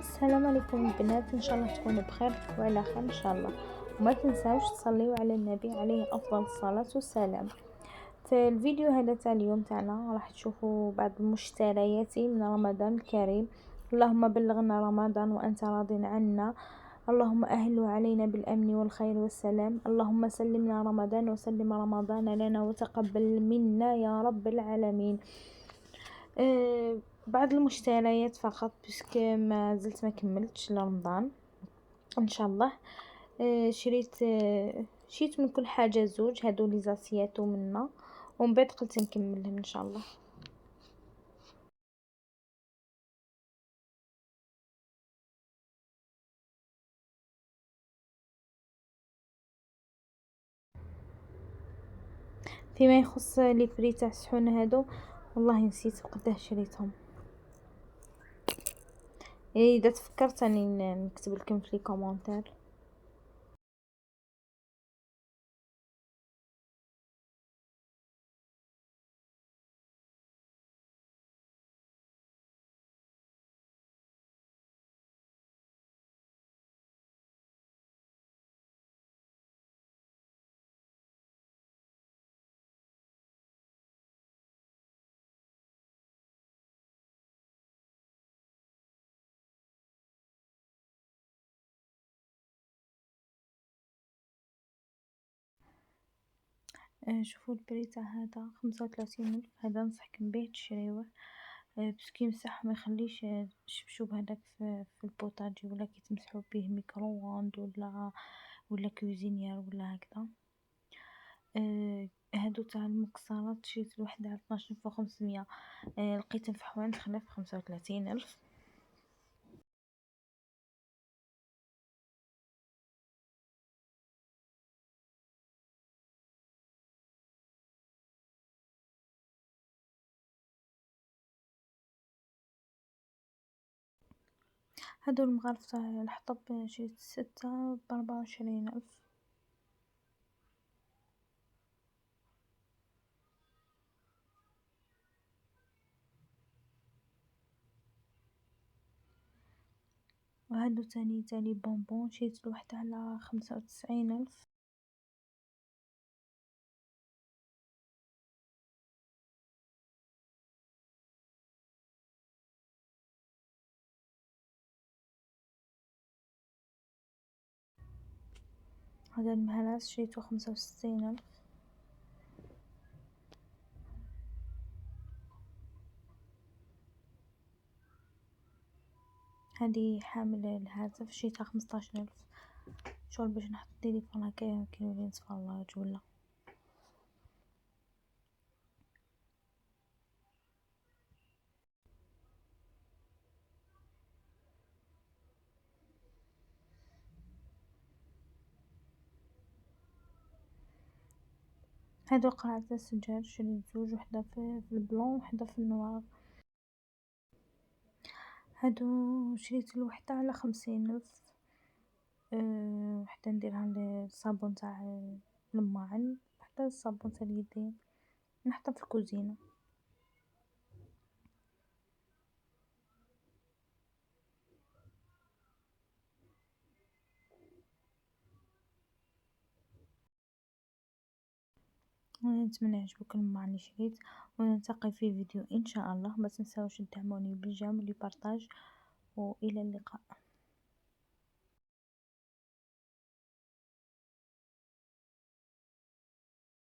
السلام عليكم البنات، ان شاء الله تكونوا بخير وعلى خير ان شاء الله. وما تنساوش تصليوا على النبي عليه افضل الصلاه والسلام. في الفيديو هذا تاع اليوم تاعنا راح تشوفوا بعض مشترياتي من رمضان الكريم. اللهم بلغنا رمضان وانت راض عنا، اللهم اهله علينا بالامن والخير والسلام، اللهم سلمنا رمضان وسلم رمضان لنا وتقبل منا يا رب العالمين. بعض المشتريات فقط بسك ما زلت ما كملتش لرمضان ان شاء الله. شريت من كل حاجه زوج، هادو لي زاسياتو منا، ومن بعد قلت نكملهم ان شاء الله. فيما يخص لي فري تاع الصحون هادو، والله نسيت بقداه شريتهم. اذا تفكرت اني نكتب لكم في لي كومونتير. شوفوا البري تاع هذا 35,000، هذا ننصحكم به تشريوه. باسكو يمسح ما يخليش الشبشب هذاك في البوطاجي، ولا كي تمسحوا به ميكرووند ولا كوزينيير ولا هكذا. هادو تاع المكسرات شريت الوحده على 12,500، لقيتهم في حوان تخلف 35,000. هادو المغارف تاع الحطب شريت 6 ب24,000. وهادو تاني بونبون شريت الوحده على 95,000. هذا المهراس شريته 65,000. هذه حامل الهاتف شريتها 15,000، شغل باش نحط التليفون هكايا كي نولي نتفرج ولا. هادو قاعدة السجاد شريت زوج، وحدة في البلون وحدة في النوار. هادو شريت الوحدة على 50,000. وحدة نديرها للصابون تاع الماعن، وحدة الصابون تاع اليدين نحطها في الكوزينة. نتمنى يعجبكم الماعن اللي شريت، ونلتقي في فيديو ان شاء الله. ما تنساوش تدعموني بالجيم والبارطاج، والى اللقاء.